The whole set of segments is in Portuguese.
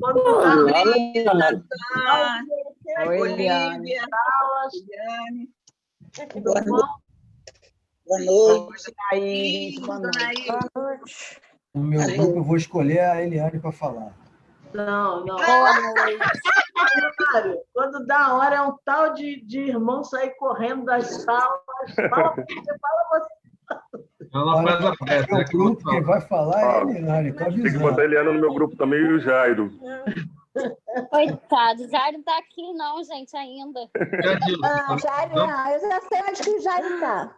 Quando dá Eliane. Oi, Eliane. Eliane. Tudo Boa bom? noite. Boa noite. Aí, boa noite. Boa noite. No meu grupo, eu vou escolher a Eliane para falar. Não. Boa noite. Mário, quando dá a hora, é um tal de irmão sair correndo das salas. Fala você. Ela faz a pressa. O grupo, quem vai falar é a Eliane, tô Tem que avisando. botar a Eliana no meu grupo também e o Jairo. Coitado, o Jairo não tá aqui não, gente, ainda. Jairo, não, eu já sei onde que o Jairo está.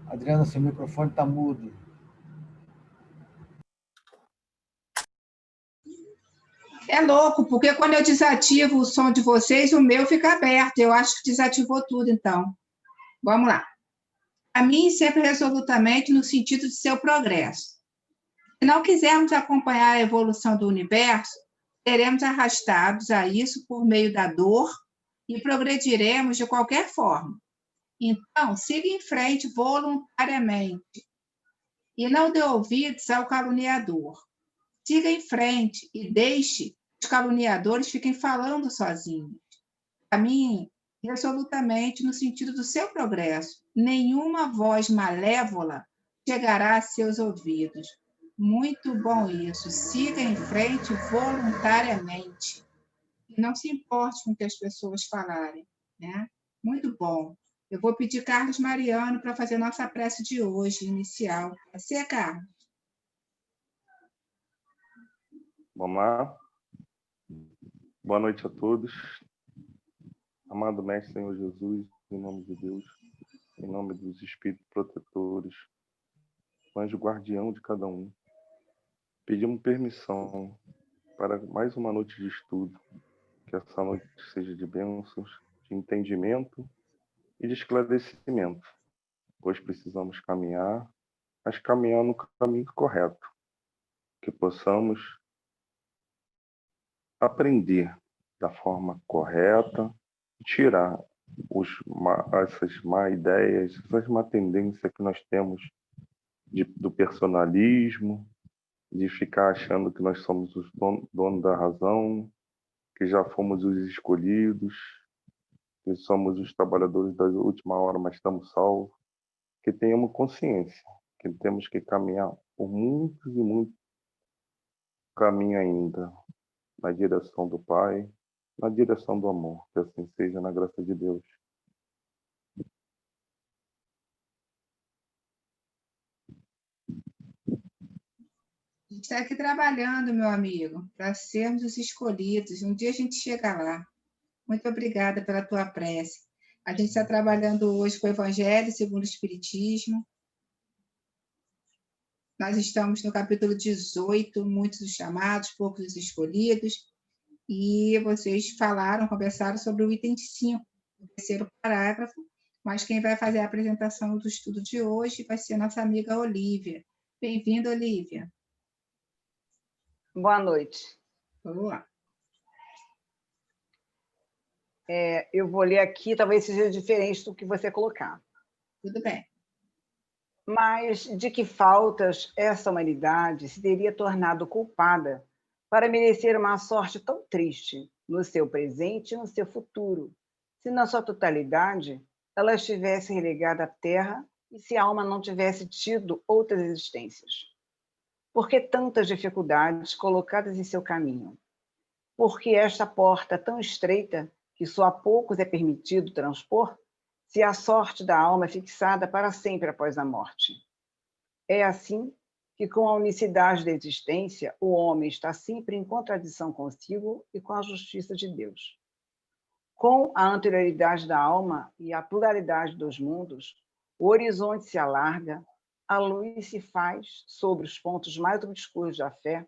Adriana, seu microfone está mudo. É louco, porque quando eu desativo o som de vocês, o meu fica aberto. Eu acho que desativou tudo, então. Vamos lá. Caminhe sempre resolutamente no sentido de seu progresso. Se não quisermos acompanhar a evolução do universo, seremos arrastados a isso por meio da dor e progrediremos de qualquer forma. Então, siga em frente voluntariamente e não dê ouvidos ao caluniador. Siga em frente e deixe que os caluniadores fiquem falando sozinhos. Caminhe resolutamente no sentido do seu progresso. Nenhuma voz malévola chegará a seus ouvidos. Muito bom isso. Siga em frente voluntariamente. E não se importe com o que as pessoas falarem, né? Muito bom. Eu vou pedir Carlos Mariano para fazer nossa prece de hoje, inicial. Você, Carlos? Vamos lá. Boa noite a todos. Amado Mestre Senhor Jesus, em nome de Deus, em nome dos Espíritos protetores, o anjo guardião de cada um, pedimos permissão para mais uma noite de estudo, que essa noite seja de bênçãos, de entendimento e de esclarecimento, pois precisamos caminhar, mas caminhar no caminho correto, que possamos aprender da forma correta, tirar essas má ideias, essas má tendências que nós temos do personalismo, de ficar achando que nós somos os donos da razão, que já fomos os escolhidos, que somos os trabalhadores da última hora, mas estamos salvos, que tenhamos consciência, que temos que caminhar por muitos e muitos caminhos ainda, na direção do Pai, na direção do amor, que assim seja, na graça de Deus. A gente está aqui trabalhando, meu amigo, para sermos os escolhidos. Um dia a gente chega lá. Muito obrigada pela tua prece. A gente está trabalhando hoje com o Evangelho segundo o Espiritismo. Nós estamos no capítulo 18, muitos os chamados, poucos os escolhidos. E vocês conversaram sobre o item 5, o terceiro parágrafo, mas quem vai fazer a apresentação do estudo de hoje vai ser nossa amiga Olívia. Bem-vinda, Olívia. Boa noite. Vamos lá. Eu vou ler aqui, talvez seja diferente do que você colocar. Tudo bem. Mas de que faltas essa humanidade se teria tornado culpada para merecer uma sorte tão triste no seu presente e no seu futuro, se na sua totalidade ela estivesse relegada à terra e se a alma não tivesse tido outras existências? Por que tantas dificuldades colocadas em seu caminho? Por que esta porta tão estreita que só a poucos é permitido transpor, se a sorte da alma é fixada para sempre após a morte? É assim que, com a unicidade da existência, o homem está sempre em contradição consigo e com a justiça de Deus. Com a anterioridade da alma e a pluralidade dos mundos, o horizonte se alarga, a luz se faz sobre os pontos mais obscuros da fé,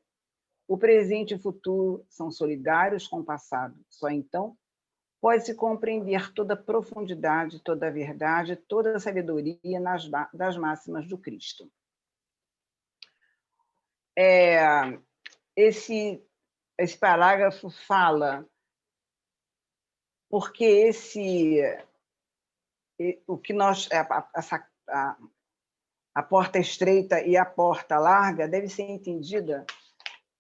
o presente e o futuro são solidários com o passado. Só então pode-se compreender toda a profundidade, toda a verdade, toda a sabedoria das máximas do Cristo. esse parágrafo fala porque o que nós a porta estreita e a porta larga deve ser entendida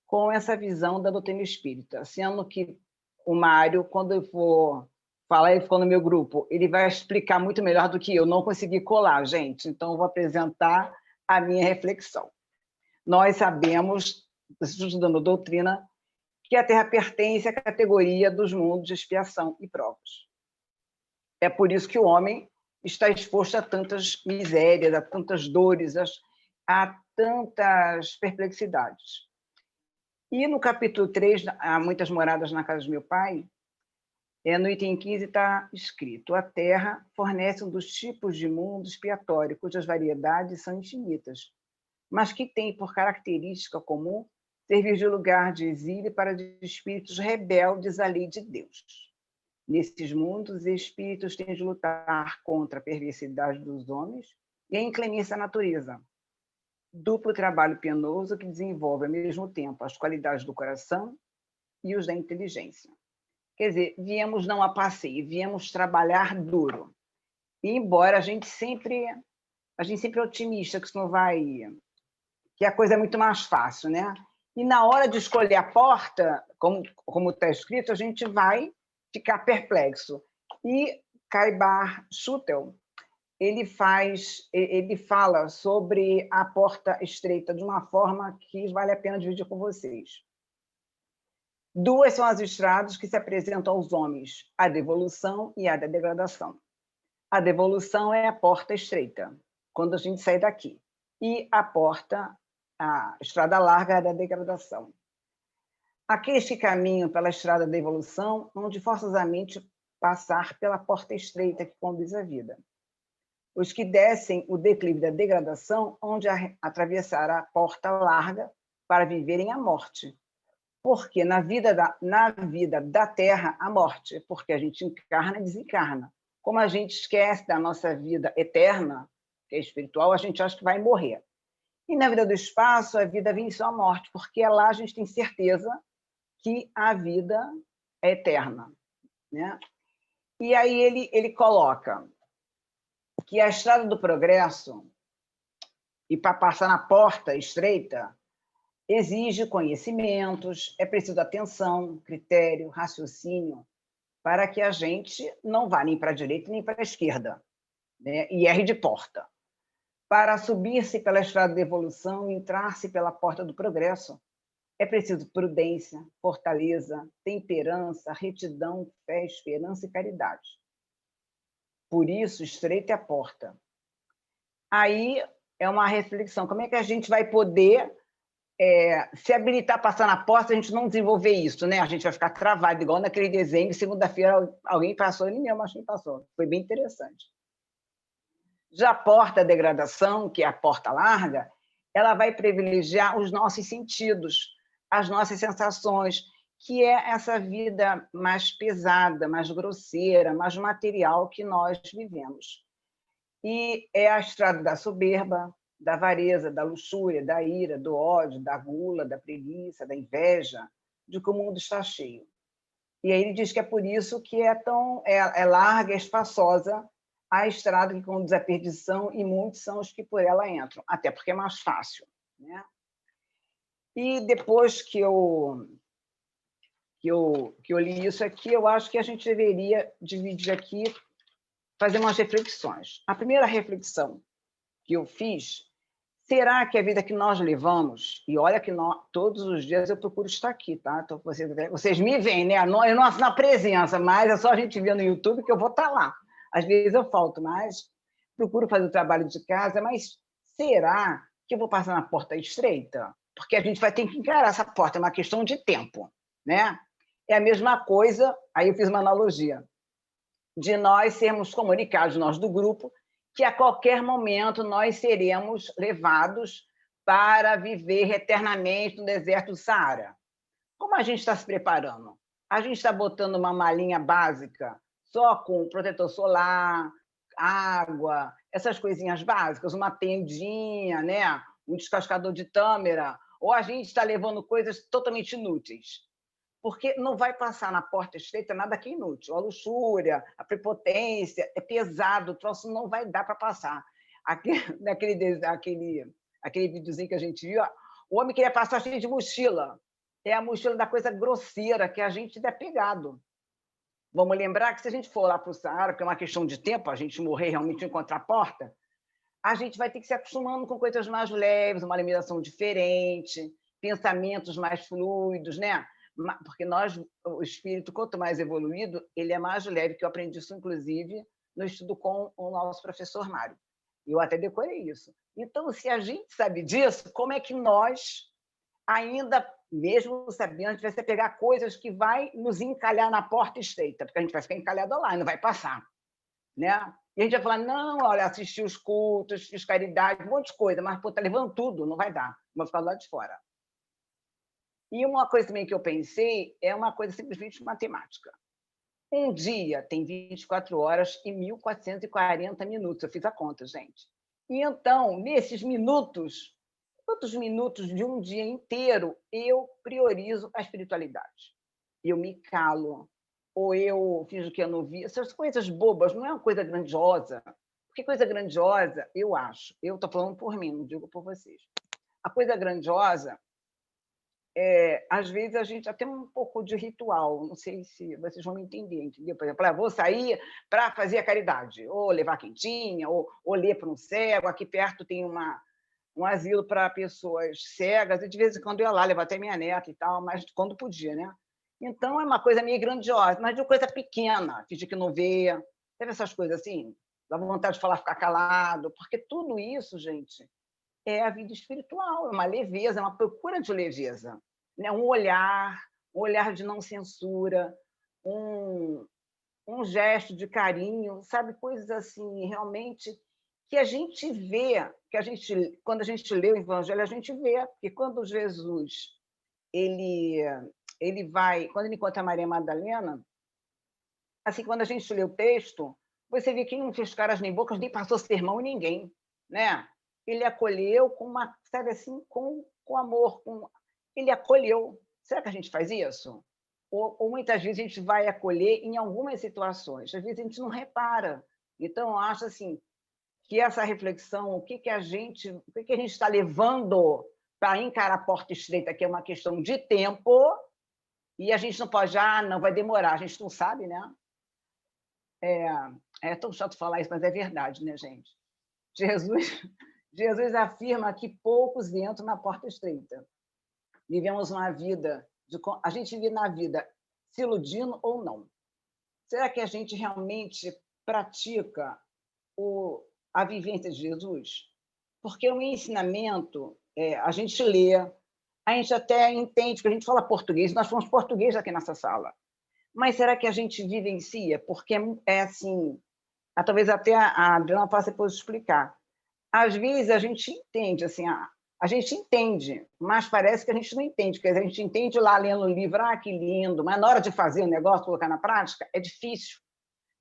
com essa visão da doutrina espírita, sendo que o Mário, quando eu for falar, ele ficou no meu grupo, ele vai explicar muito melhor do que eu, não consegui colar, gente, então eu vou apresentar a minha reflexão. Nós sabemos, estudando doutrina, que a Terra pertence à categoria dos mundos de expiação e provas. É por isso que o homem está exposto a tantas misérias, a tantas dores, a tantas perplexidades. E no capítulo 3, há muitas moradas na casa do meu pai, no item 15 está escrito: a Terra fornece um dos tipos de mundo expiatório, cujas variedades são infinitas, mas que tem por característica comum servir de lugar de exílio para espíritos rebeldes à lei de Deus. Nesses mundos, os espíritos têm de lutar contra a perversidade dos homens e a inclemência da natureza. Duplo trabalho penoso que desenvolve, ao mesmo tempo, as qualidades do coração e os da inteligência. Quer dizer, viemos não a passeio, viemos trabalhar duro. E embora a gente sempre é otimista que isso não vai, que a coisa é muito mais fácil, né? E na hora de escolher a porta, como está escrito, a gente vai ficar perplexo. E Caibar Schutel, ele fala sobre a porta estreita de uma forma que vale a pena dividir com vocês. Duas são as estradas que se apresentam aos homens, a da evolução e a da degradação. A devolução é a porta estreita, quando a gente sai daqui. E a estrada larga é a da degradação. Aqueles que caminham pela estrada da evolução vão de forçosamente passar pela porta estreita que conduz à vida. Os que descem o declive da degradação, onde atravessar a porta larga para viverem a morte. Porque na vida da Terra, a morte, porque a gente encarna e desencarna. Como a gente esquece da nossa vida eterna, que é espiritual, a gente acha que vai morrer. E na vida do espaço, a vida venceu a morte, porque lá a gente tem certeza que a vida é eterna, né? E aí ele coloca que a estrada do progresso, e para passar na porta estreita, exige conhecimentos, é preciso atenção, critério, raciocínio, para que a gente não vá nem para a direita nem para a esquerda, né? E erre de porta. Para subir-se pela estrada da evolução e entrar-se pela porta do progresso, é preciso prudência, fortaleza, temperança, retidão, fé, esperança e caridade. Por isso, estreita é a porta. Aí é uma reflexão. Como é que a gente vai poder se habilitar a passar na porta se a gente não desenvolver isso, né? A gente vai ficar travado, igual naquele desenho. Segunda-feira alguém passou, ele mesmo, acho que passou. Foi bem interessante. Já a porta da degradação, que é a porta larga, ela vai privilegiar os nossos sentidos, as nossas sensações, que é essa vida mais pesada, mais grosseira, mais material que nós vivemos. E é a estrada da soberba, da avareza, da luxúria, da ira, do ódio, da gula, da preguiça, da inveja, de que o mundo está cheio. E aí ele diz que é por isso que é larga, é espaçosa a estrada que conduz à perdição, e muitos são os que por ela entram, até porque é mais fácil, né? E depois que eu li isso aqui, eu acho que a gente deveria dividir aqui, fazer umas reflexões. A primeira reflexão que eu fiz: será que a vida que nós levamos, e olha que todos os dias eu procuro estar aqui, tá? Então, vocês me veem, né? Eu não assino a presença, mas é só a gente ver no YouTube que eu vou estar lá. Às vezes eu falto, mas procuro fazer o trabalho de casa. Mas será que eu vou passar na porta estreita? Porque a gente vai ter que encarar essa porta, é uma questão de tempo, né? É a mesma coisa, aí eu fiz uma analogia, de nós sermos comunicados, nós do grupo, que a qualquer momento nós seremos levados para viver eternamente no deserto do Saara. Como a gente está se preparando? A gente está botando uma malinha básica, só com protetor solar, água, essas coisinhas básicas, uma tendinha, né? Um descascador de tâmara, ou a gente está levando coisas totalmente inúteis. Porque não vai passar na porta estreita nada que é inútil. A luxúria, a prepotência, é pesado, o troço não vai dar para passar. Aquele videozinho que a gente viu, o homem queria passar cheio de mochila. É a mochila da coisa grosseira que a gente é pegado. Vamos lembrar que se a gente for lá para o Saara, que é uma questão de tempo, a gente morrer realmente encontrar a porta, a gente vai ter que se acostumando com coisas mais leves, uma alimentação diferente, pensamentos mais fluidos, né? Porque o espírito, quanto mais evoluído, ele é mais leve, que eu aprendi isso, inclusive, no estudo com o nosso professor Mário. Eu até decorei isso. Então, se a gente sabe disso, como é que nós, ainda, mesmo sabendo, a gente vai pegar coisas que vai nos encalhar na porta estreita, porque a gente vai ficar encalhado lá e não vai passar, né? E a gente vai falar, não, olha, assisti os cultos, fiz caridade, um monte de coisa, mas, pô, tá levando tudo, não vai dar, vou ficar do lado de fora. E uma coisa também que eu pensei é uma coisa simplesmente matemática. Um dia tem 24 horas e 1.440 minutos. Eu fiz a conta, gente. E então, nesses minutos, quantos minutos de um dia inteiro eu priorizo a espiritualidade? Eu me calo, ou eu finjo que eu não vi. Essas coisas bobas, não é uma coisa grandiosa. Porque coisa grandiosa, eu acho, eu estou falando por mim, não digo por vocês. A coisa grandiosa, às vezes a gente até um pouco de ritual, não sei se vocês vão me entender, entendeu? Por exemplo, vou sair para fazer a caridade, ou levar quentinha, ou ler para um cego. Aqui perto tem um asilo para pessoas cegas, e de vez em quando eu ia lá, levar até minha neta e tal, mas quando podia, né? Então é uma coisa meio grandiosa, mas de uma coisa pequena, fingir que não vê, sabe essas coisas assim? Dá vontade de falar, ficar calado, porque tudo isso, gente, é a vida espiritual, é uma leveza, é uma procura de leveza, né? Um olhar de não censura, um gesto de carinho, sabe? Coisas assim, realmente, que a gente vê, quando a gente lê o Evangelho, a gente vê, porque quando Jesus quando ele encontra a Maria Madalena, assim, quando a gente lê o texto, você vê que não fez caras nem bocas, nem passou sermão em ninguém, né? Ele acolheu com sabe assim, com amor, ele acolheu. Será que a gente faz isso? Ou muitas vezes a gente vai acolher em algumas situações, às vezes a gente não repara. Então, eu acho assim, que essa reflexão, o que a gente está levando para encarar a porta estreita, que é uma questão de tempo, e a gente não pode, não, vai demorar, a gente não sabe, né? É tão chato falar isso, mas é verdade, né, gente? Jesus afirma que poucos entram na porta estreita. Vivemos uma vida, a gente vive na vida se iludindo ou não. Será que a gente realmente pratica a vivência de Jesus? Porque o ensinamento, a gente lê, a gente até entende, que a gente fala português, nós falamos português aqui nessa sala. Mas será que a gente vivencia? Porque é assim, talvez até a Adriana possa depois explicar. Às vezes a gente entende, assim, a gente entende, mas parece que a gente não entende, porque a gente entende lá lendo o livro, que lindo, mas na hora de fazer o negócio, colocar na prática, é difícil,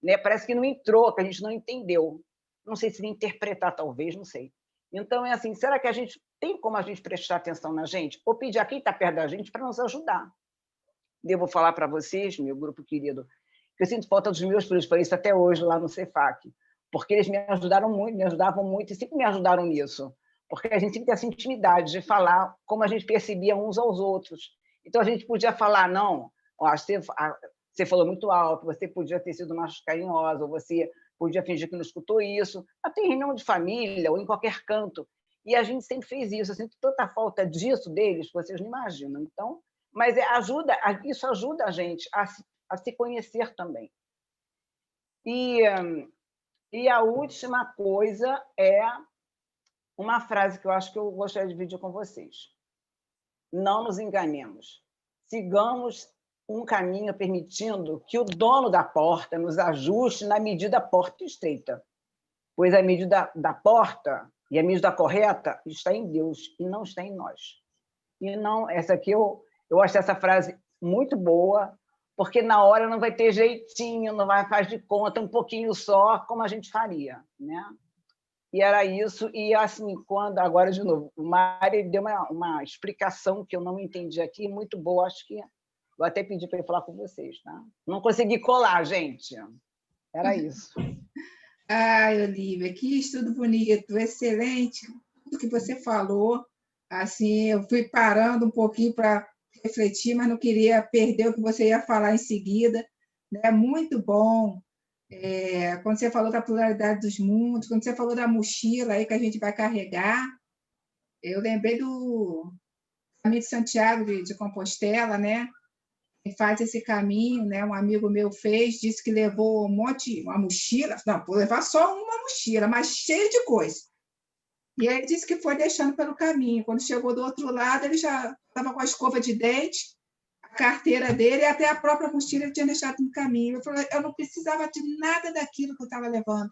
né? Parece que não entrou, que a gente não entendeu. Não sei se interpretar, talvez, não sei. Então, é assim, será que a gente tem como a gente prestar atenção na gente? Ou pedir a quem está perto da gente para nos ajudar? Devo falar para vocês, meu grupo querido, que eu sinto falta dos meus filhos, por isso até hoje lá no Cefac, porque eles me ajudavam muito e sempre me ajudaram nisso, porque a gente sempre tem essa intimidade de falar como a gente percebia uns aos outros. Então, a gente podia falar, não, você falou muito alto, você podia ter sido mais carinhosa, ou você podia fingir que não escutou isso, até em reunião de família ou em qualquer canto. E a gente sempre fez isso. Eu sinto tanta falta disso deles, que vocês não imaginam. Então, mas isso ajuda a gente a se conhecer também. E a última coisa é uma frase que eu acho que eu gostaria de dividir com vocês. Não nos enganemos. Sigamos um caminho permitindo que o dono da porta nos ajuste na medida porta estreita, pois a medida da porta e a medida correta está em Deus e não está em nós. E não, essa aqui eu acho essa frase muito boa, porque na hora não vai ter jeitinho, não vai fazer de conta, um pouquinho só, como a gente faria, né? E era isso. E, assim, quando, agora, de novo, o Mário deu uma explicação que eu não entendi aqui, muito boa. Acho que vou até pedir para ele falar com vocês, tá? Não consegui colar, gente. Era isso. Ai, Olivia, que estudo bonito, excelente. Tudo que você falou, assim, eu fui parando um pouquinho para refletir, mas não queria perder o que você ia falar em seguida, né? Muito bom. Quando você falou da pluralidade dos mundos, quando você falou da mochila aí que a gente vai carregar, eu lembrei do caminho de Santiago de Compostela, né? Quem faz esse caminho, né? Um amigo meu fez, disse que levou uma mochila, não, vou levar só uma mochila, mas cheia de coisa. E aí ele disse que foi deixando pelo caminho. Quando chegou do outro lado, ele já estava com a escova de dente, a carteira dele e até a própria mochila ele tinha deixado no caminho. Eu falei, eu não precisava de nada daquilo que eu estava levando.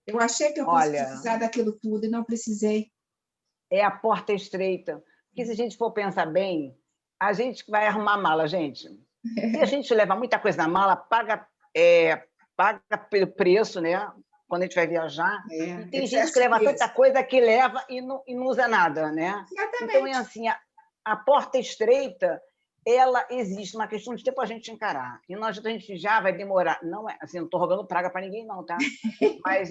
Eu achei que eu fosse precisar daquilo tudo e não precisei. É a porta estreita. Porque se a gente for pensar bem, a gente vai arrumar mala, gente. Se a gente leva muita coisa na mala, paga pelo preço, né? Quando a gente vai viajar. E tem gente que leva tanta coisa que leva e não usa nada, né? Exatamente. Então, é assim, a porta estreita, ela existe, uma questão de tempo a gente encarar. E a gente já vai demorar. Não é assim, não estou rogando praga para ninguém, não, tá? Mas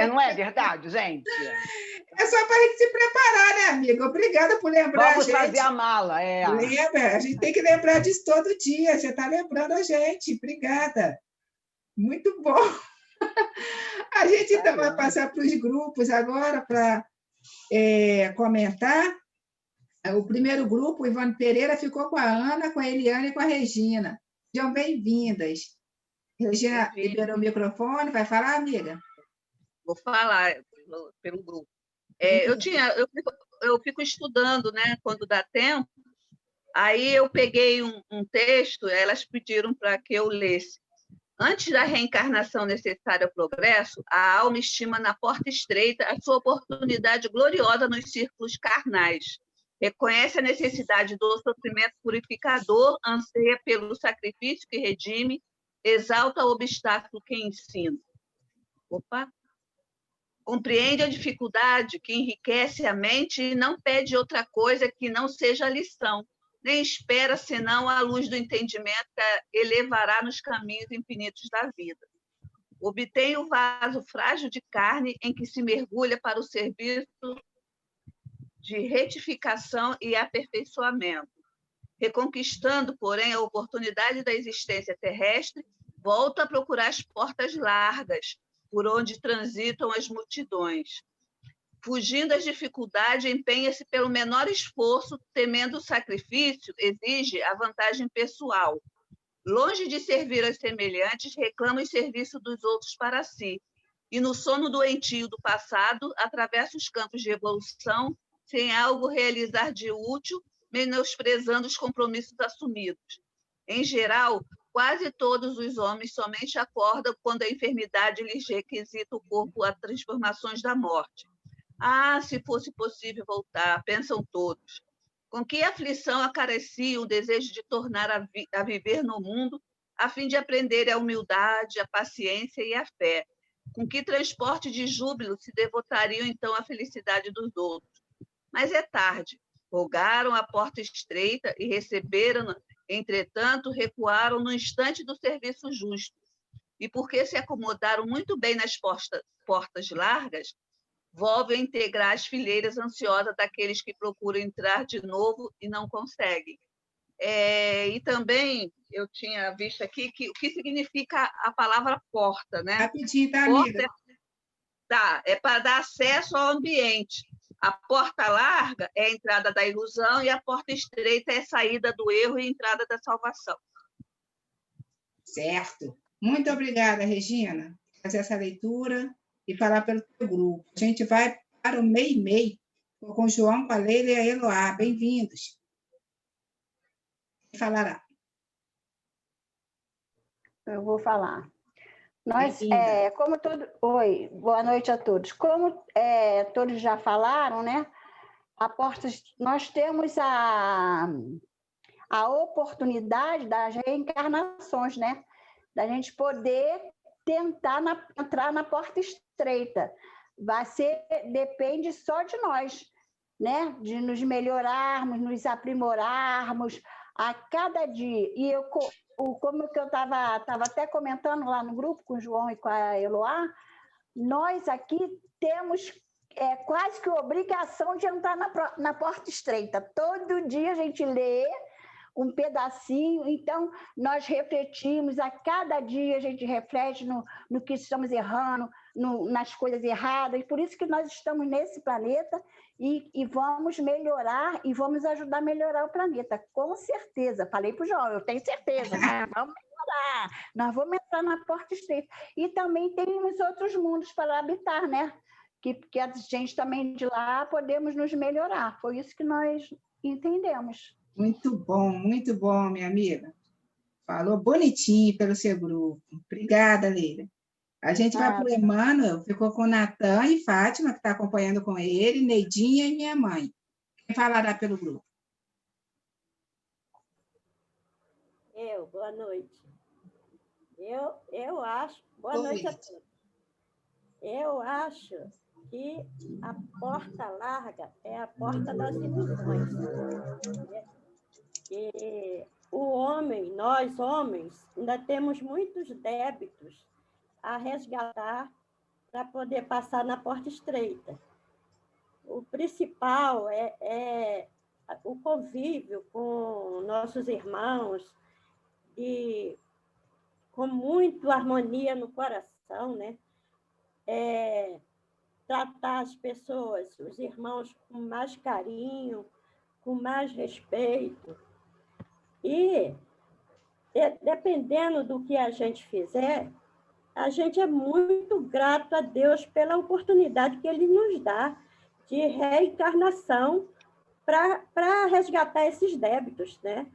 não é verdade, gente. É só para a gente se preparar, né, amiga? Obrigada por lembrar Vamos a gente. fazer a mala, Lembra? A gente tem que lembrar disso todo dia. Você está lembrando a gente. Obrigada. Muito bom. A gente então vai passar para os grupos agora para comentar. O primeiro grupo, o Ivone Pereira, ficou com a Ana, com a Eliane e com a Regina. Sejam bem-vindas. Regina, liberou o microfone. Vai falar, amiga? Vou falar pelo grupo. Eu fico estudando, né, quando dá tempo. Aí eu peguei um texto, elas pediram para que eu lesse. Antes da reencarnação necessária ao progresso, a alma estima na porta estreita a sua oportunidade gloriosa nos círculos carnais. Reconhece a necessidade do sofrimento purificador, anseia pelo sacrifício que redime, exalta o obstáculo que ensina. Compreende a dificuldade que enriquece a mente e não pede outra coisa que não seja a lição, nem espera senão a luz do entendimento que elevará nos caminhos infinitos da vida. Obtém o vaso frágil de carne em que se mergulha para o serviço de retificação e aperfeiçoamento. Reconquistando, porém, a oportunidade da existência terrestre, volta a procurar as portas largas, por onde transitam as multidões. Fugindo às dificuldades, empenha-se pelo menor esforço, temendo o sacrifício, exige a vantagem pessoal. Longe de servir aos semelhantes, reclama o serviço dos outros para si. E no sono doentio do passado, atravessa os campos de evolução, sem algo realizar de útil, menosprezando os compromissos assumidos. Em geral, quase todos os homens somente acordam quando a enfermidade lhes requisita o corpo a transformações da morte. Ah, se fosse possível voltar, pensam todos. Com que aflição acarecia o desejo de tornar a viver no mundo, a fim de aprender a humildade, a paciência e a fé. Com que transporte de júbilo se devotariam, então, à felicidade dos outros. Mas é tarde. Rogaram a porta estreita e receberam, entretanto, recuaram no instante do serviço justo. E porque se acomodaram muito bem nas portas largas, volvem a integrar as fileiras ansiosas daqueles que procuram entrar de novo e não conseguem. E também eu tinha visto aqui o que significa a palavra porta, né? Rapidinho, tá, porta amiga? É para dar acesso ao ambiente. A porta larga é a entrada da ilusão e a porta estreita é a saída do erro e a entrada da salvação. Certo. Muito obrigada, Regina, por fazer essa leitura e falar pelo teu grupo. A gente vai para o MEI, com o João, com a Leila e a Eloá. Bem-vindos. Quem falará? Eu vou falar. Oi, boa noite a todos. Como todos já falaram, né? Nós temos a oportunidade das reencarnações, né? Da gente poder tentar entrar na porta estreita. depende só de nós, né? De nos melhorarmos, nos aprimorarmos a cada dia. E como que eu estava até comentando lá no grupo com o João e com a Eloá, nós aqui temos quase que obrigação de entrar na porta estreita. Todo dia a gente lê um pedacinho, então nós refletimos, a cada dia a gente reflete no que estamos errando, nas coisas erradas, por isso que nós estamos nesse planeta e vamos melhorar e vamos ajudar a melhorar o planeta, com certeza. Falei para o João, eu tenho certeza, né? Vamos melhorar, nós vamos entrar na porta estreita. E também temos outros mundos para habitar, né? Que a gente também de lá podemos nos melhorar, foi isso que nós entendemos. Muito bom, minha amiga. Falou bonitinho pelo seu grupo. Obrigada, Leila. A gente vai para o Emmanuel, ficou com Natan e Fátima, que está acompanhando com ele, Neidinha e minha mãe. Quem falará pelo grupo? Boa noite. Eu acho... Boa noite a todos. Eu acho que a porta larga é a porta das ilusões. E o homem, nós homens, ainda temos muitos débitos a resgatar para poder passar na porta estreita. O principal é o convívio com nossos irmãos e com muita harmonia no coração, né? Tratar as pessoas, os irmãos, com mais carinho, com mais respeito. E, dependendo do que a gente fizer, a gente é muito grato a Deus pela oportunidade que Ele nos dá de reencarnação para resgatar esses débitos, né?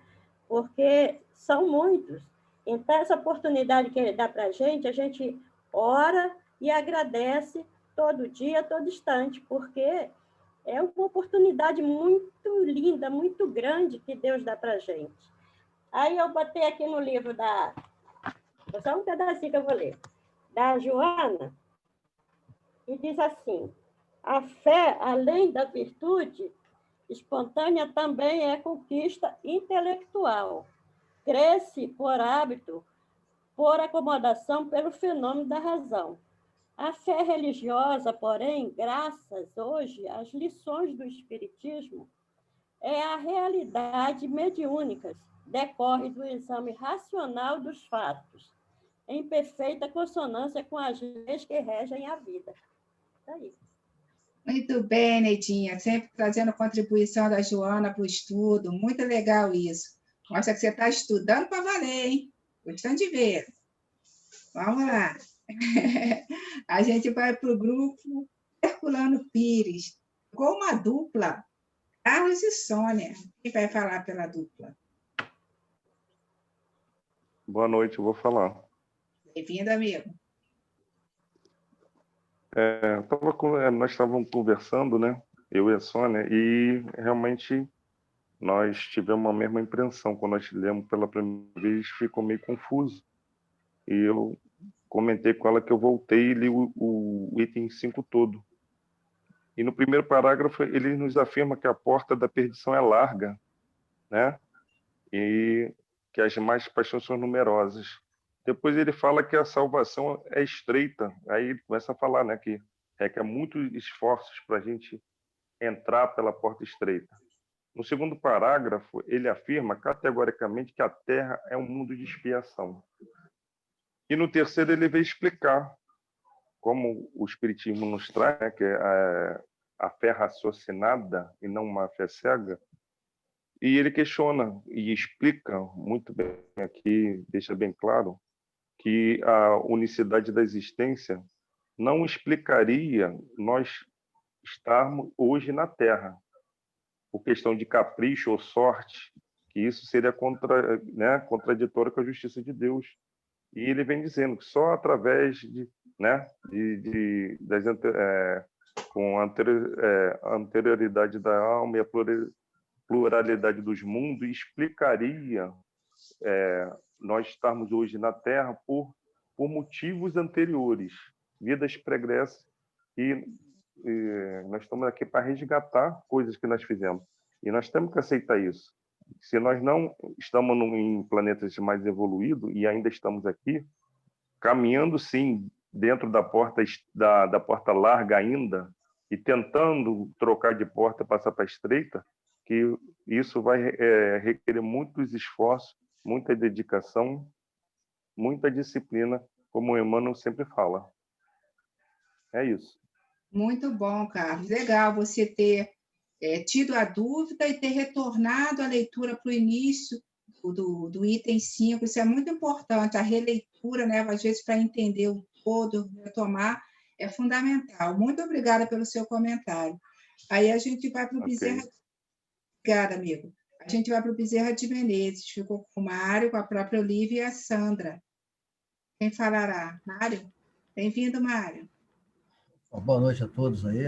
Porque são muitos. Então, essa oportunidade que Ele dá para a gente ora e agradece todo dia, todo instante, porque é uma oportunidade muito linda, muito grande que Deus dá para a gente. Aí eu botei aqui no livro só um pedacinho que eu vou ler, da Joana, e diz assim: a fé, além da virtude espontânea, também é conquista intelectual. Cresce por hábito, por acomodação, pelo fenômeno da razão. A fé religiosa, porém, graças hoje às lições do Espiritismo, é a realidade mediúnica, decorre do exame racional dos fatos, em perfeita consonância com as leis que regem a vida. Está aí. Muito bem, Neidinha, sempre trazendo contribuição da Joana para o estudo, muito legal isso. Mostra que você está estudando para valer, hein? Gostando de ver. Vamos lá. A gente vai para o grupo Herculano Pires, com uma dupla, Carlos e Sônia. Quem vai falar pela dupla? Boa noite, eu vou falar. Bem-vindo, amigo. Nós estávamos conversando, né? Eu e a Sônia, e realmente nós tivemos a mesma impressão. Quando nós lemos pela primeira vez, ficou meio confuso. E eu comentei com ela que eu voltei e li o item 5 todo. E no primeiro parágrafo, ele nos afirma que a porta da perdição é larga, né? E que as más paixões são numerosas. Depois ele fala que a salvação é estreita. Aí ele começa a falar, né, que requer muitos esforços para a gente entrar pela porta estreita. No segundo parágrafo, ele afirma categoricamente que a Terra é um mundo de expiação. E no terceiro, ele veio explicar como o Espiritismo nos traz, né, que é a fé raciocinada e não uma fé cega. E ele questiona e explica muito bem aqui, deixa bem claro, que a unicidade da existência não explicaria nós estarmos hoje na Terra, por questão de capricho ou sorte, que isso seria contraditório com a justiça de Deus. E ele vem dizendo que só através com a anterioridade da alma e a pluralidade dos mundos explicaria nós estarmos hoje na Terra por motivos anteriores, vidas pregressas e nós estamos aqui para resgatar coisas que nós fizemos. E nós temos que aceitar isso. Se nós não estamos em planetas mais evoluídos e ainda estamos aqui, caminhando, sim, dentro da porta, da porta larga ainda, e tentando trocar de porta, passar para a estreita, que isso vai requerer muitos esforços, muita dedicação, muita disciplina, como o Emmanuel sempre fala. É isso. Muito bom, Carlos. Legal você ter tido a dúvida e ter retornado a leitura para o início do item 5. Isso é muito importante. A releitura, né, às vezes, para entender o todo, retomar, é fundamental. Muito obrigada pelo seu comentário. Aí a gente vai para o Bezerra. Obrigada, amigo. A gente vai para o Bezerra de Menezes. Ficou com o Mário, com a própria Olivia e a Sandra. Quem falará? Mário? Bem-vindo, Mário. Boa noite a todos aí.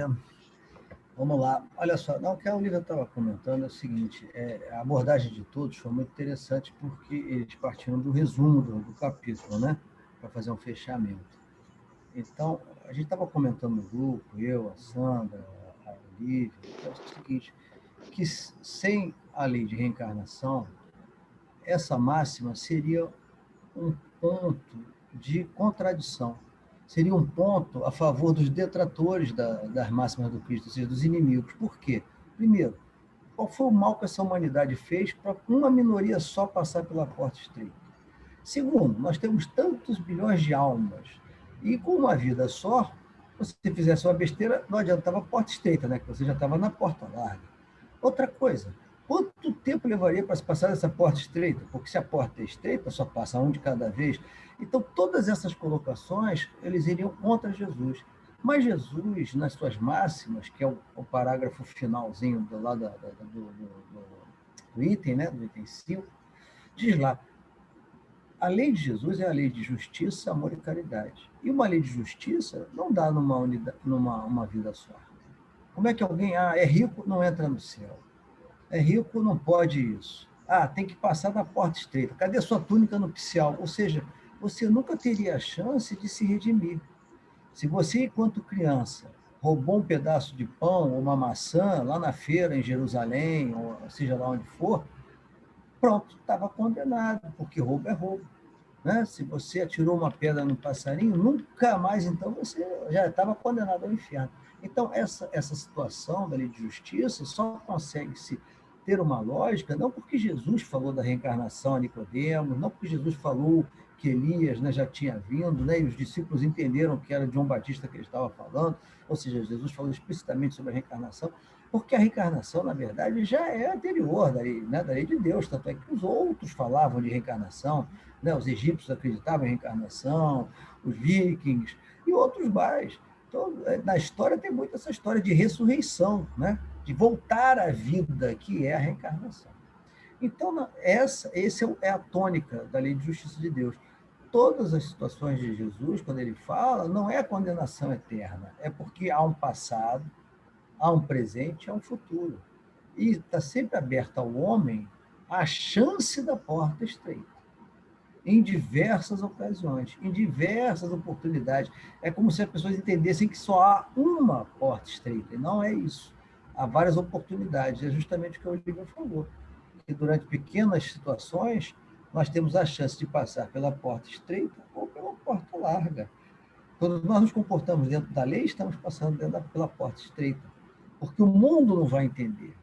Vamos lá. Olha só, o que a Olivia estava comentando é o seguinte, a abordagem de todos foi muito interessante porque eles partiram do resumo do capítulo, né? Para fazer um fechamento. Então, a gente estava comentando no grupo, eu, a Sandra, a Olivia, é o seguinte, que sem a lei de reencarnação, essa máxima seria um ponto de contradição. Seria um ponto a favor dos detratores das máximas do Cristo, ou seja, dos inimigos. Por quê? Primeiro, qual foi o mal que essa humanidade fez para uma minoria só passar pela porta estreita? Segundo, nós temos tantos bilhões de almas, e com uma vida só, se você fizesse uma besteira, não adiantava a porta estreita, né? Que você já estava na porta larga. Outra coisa, quanto tempo levaria para se passar dessa porta estreita? Porque se a porta é estreita, só passa um de cada vez. Então, todas essas colocações, eles iriam contra Jesus. Mas Jesus, nas suas máximas, que é o parágrafo finalzinho do lado do item, né? Do item 5, diz lá, a lei de Jesus é a lei de justiça, amor e caridade. E uma lei de justiça não dá numa vida só. Como é que alguém é rico, não entra no céu? É rico, não pode isso. Tem que passar na porta estreita. Cadê sua túnica nupcial? Ou seja, você nunca teria a chance de se redimir. Se você, enquanto criança, roubou um pedaço de pão ou uma maçã lá na feira em Jerusalém, ou seja lá onde for, pronto, estava condenado, porque roubo é roubo. Né? Se você atirou uma pedra num passarinho, nunca mais, então, você já estava condenado ao inferno. Então, essa situação da lei de justiça só consegue se ter uma lógica, não porque Jesus falou da reencarnação a Nicodemos, não porque Jesus falou que Elias, né, já tinha vindo, né, e os discípulos entenderam que era João Batista que ele estava falando, ou seja, Jesus falou explicitamente sobre a reencarnação, porque a reencarnação, na verdade, já é anterior da lei, né, da lei de Deus, tanto é que os outros falavam de reencarnação, né, os egípcios acreditavam em reencarnação, os vikings e outros mais. Então, na história tem muito essa história de ressurreição, né, de voltar à vida, que é a reencarnação. Então, essa é a tônica da lei de justiça de Deus. Todas as situações de Jesus, quando ele fala, não é a condenação eterna, é porque há um passado, há um presente, há um futuro. E está sempre aberta ao homem a chance da porta estreita, em diversas ocasiões, em diversas oportunidades. É como se as pessoas entendessem que só há uma porta estreita, e não é isso. Há várias oportunidades, é justamente o que a Olivia falou, que durante pequenas situações nós temos a chance de passar pela porta estreita ou pela porta larga. Quando nós nos comportamos dentro da lei, estamos passando pela porta estreita, porque o mundo não vai entender.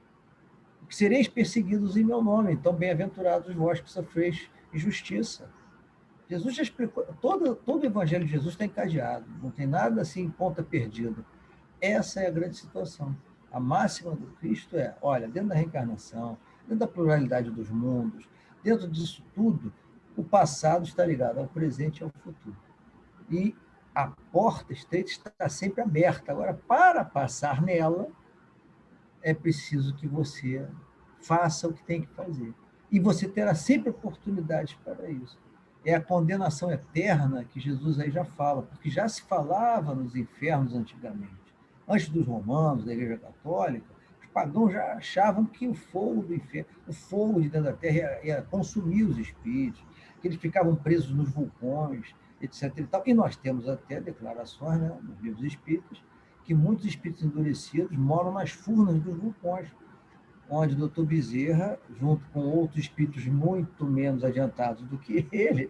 Que sereis perseguidos em meu nome, então bem-aventurados vós que sofreis injustiça. Jesus já explicou, todo o evangelho de Jesus está encadeado, não tem nada assim, ponta perdida. Essa é a grande situação. A máxima do Cristo é, olha, dentro da reencarnação, dentro da pluralidade dos mundos, dentro disso tudo, o passado está ligado ao presente e ao futuro. E a porta estreita está sempre aberta. Agora, para passar nela, é preciso que você faça o que tem que fazer. E você terá sempre oportunidades para isso. É a condenação eterna que Jesus aí já fala, porque já se falava nos infernos antigamente. Antes dos romanos, da Igreja Católica, os pagãos já achavam que o fogo do inferno, o fogo de dentro da terra ia consumir os espíritos, que eles ficavam presos nos vulcões, etc. E nós temos até declarações, né, nos livros espíritas, que muitos espíritos endurecidos moram nas furnas dos vulcões, onde o Dr. Bezerra, junto com outros espíritos muito menos adiantados do que ele,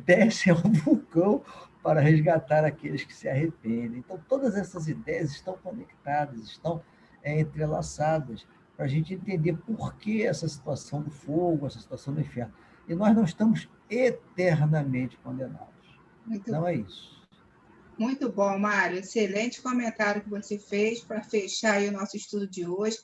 descem ao vulcão para resgatar aqueles que se arrependem. Então, todas essas ideias estão conectadas, estão entrelaçadas, para a gente entender por que essa situação do fogo, essa situação do inferno. E nós não estamos eternamente condenados. Não é isso. Muito bom, Mário. Excelente comentário que você fez para fechar aí o nosso estudo de hoje.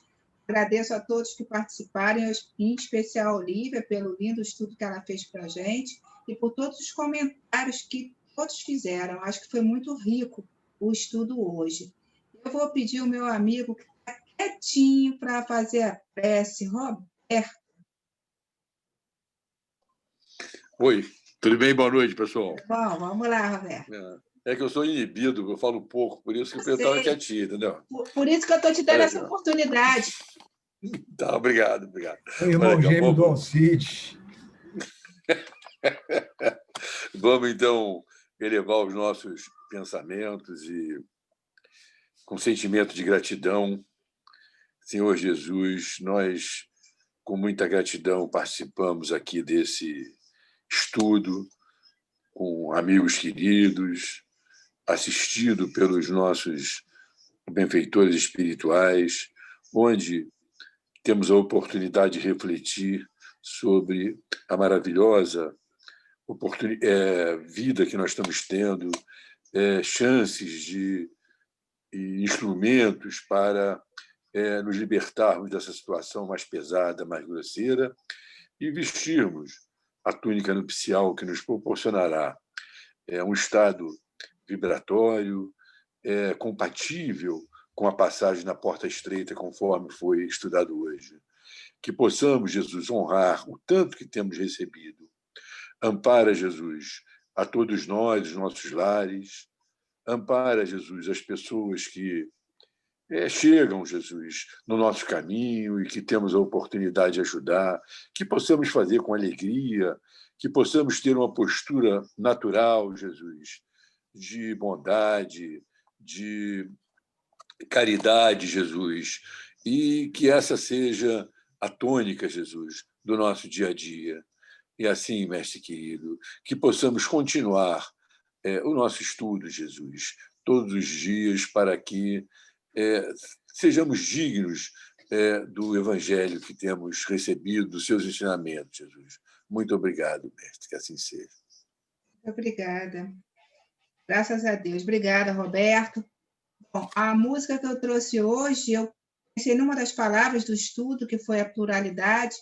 Agradeço a todos que participaram, em especial a Olívia, pelo lindo estudo que ela fez para a gente e por todos os comentários que todos fizeram. Acho que foi muito rico o estudo hoje. Eu vou pedir ao meu amigo que está quietinho para fazer a prece, Roberto. Oi, tudo bem? Boa noite, pessoal. Bom, vamos lá, Roberto. É que eu sou inibido, eu falo pouco, por isso que eu estava quietinho, entendeu? Por isso que eu estou te dando essa oportunidade. Tá, obrigado. O irmão gêmeo do Alcides. Vamos, então, elevar os nossos pensamentos e, com sentimento de gratidão, Senhor Jesus, nós, com muita gratidão, participamos aqui desse estudo com amigos queridos, assistido pelos nossos benfeitores espirituais, onde temos a oportunidade de refletir sobre a maravilhosa vida que nós estamos tendo, chances e instrumentos para nos libertarmos dessa situação mais pesada, mais grosseira, e vestirmos a túnica nupcial que nos proporcionará um estado vibratório, compatível com a passagem na porta estreita, conforme foi estudado hoje. Que possamos, Jesus, honrar o tanto que temos recebido. Ampara, Jesus, a todos nós, os nossos lares. Ampara, Jesus, as pessoas que chegam, Jesus, no nosso caminho e que temos a oportunidade de ajudar, que possamos fazer com alegria, que possamos ter uma postura natural, Jesus, de bondade, de caridade, Jesus, e que essa seja a tônica, Jesus, do nosso dia a dia. E assim, mestre querido, que possamos continuar o nosso estudo, Jesus, todos os dias, para que sejamos dignos do evangelho que temos recebido, dos seus ensinamentos, Jesus. Muito obrigado, mestre, que assim seja. Muito obrigada. Graças a Deus. Obrigada, Roberto. Bom, a música que eu trouxe hoje, eu pensei numa das palavras do estudo, que foi a pluralidade.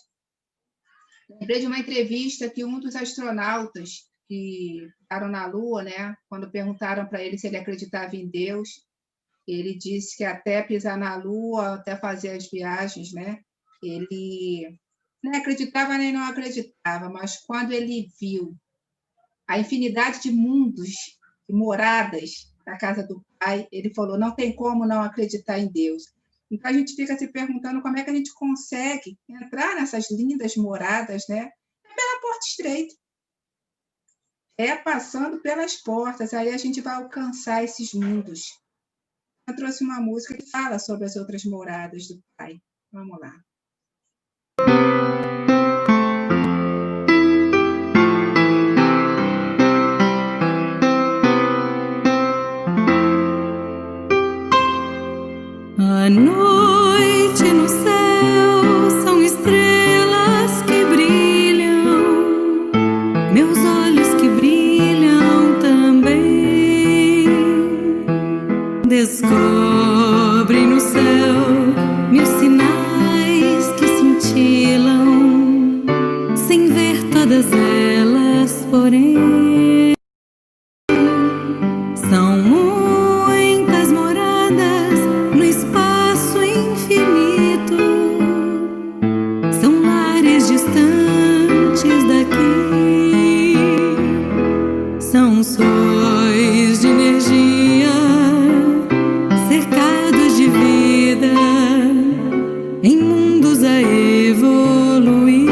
Lembrei de uma entrevista que um dos astronautas que estavam na Lua, né, quando perguntaram para ele se ele acreditava em Deus, ele disse que até pisar na Lua, até fazer as viagens, né, ele nem acreditava nem não acreditava, mas quando ele viu a infinidade de mundos e moradas na casa do Pai, ele falou, não tem como não acreditar em Deus. Então, a gente fica se perguntando como é que a gente consegue entrar nessas lindas moradas, né? Pela porta estreita. Passando pelas portas, aí a gente vai alcançar esses mundos. Eu trouxe uma música que fala sobre as outras moradas do Pai. Vamos lá. A noite no céu são estrelas que brilham, meus olhos que brilham também. Descobrem no céu mil sinais que cintilam, sem ver todas elas, porém. São muitas moradas no espaço infinito, são lares distantes daqui, são sóis de energia, cercados de vida, em mundos a evoluir.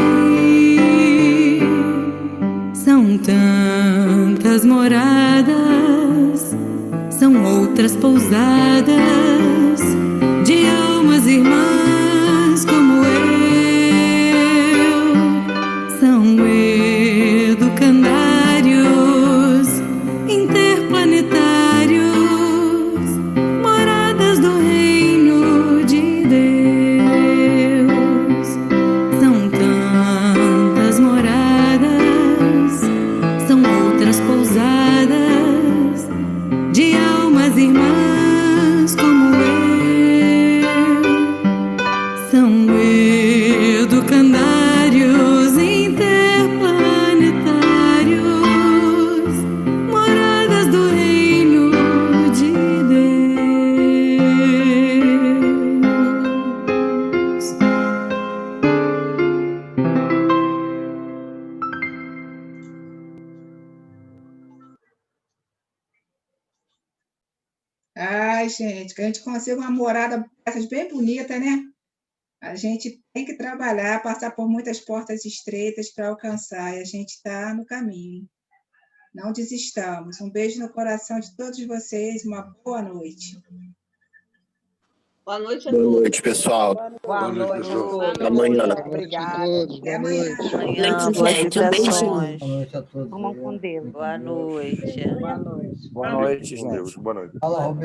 São tantas moradas, são outras outras pousadas de almas irmãs como eu. São educandários interplanetários, moradas do reino de Deus. São tantas moradas, são outras pousadas de almas irmãs como eu. São educandários interplanetários, moradas do reino de Deus. Ai, gente, que a gente consiga uma morada dessas bem bonita, né? A gente tem que trabalhar, passar por muitas portas estreitas para alcançar, e a gente está no caminho. Não desistamos. Um beijo no coração de todos vocês, uma boa noite. Boa noite a Boa todos. noite, pessoal. Boa noite, pessoal. Até amanhã. Obrigada. Até amanhã. Amanhã, Boa boas noite, sessões. Boa noite a todos. Durmam com Deus. Boa noite. Boa noite. Boa noite, Com Deus. gente. Boa noite. Fala, Roberto.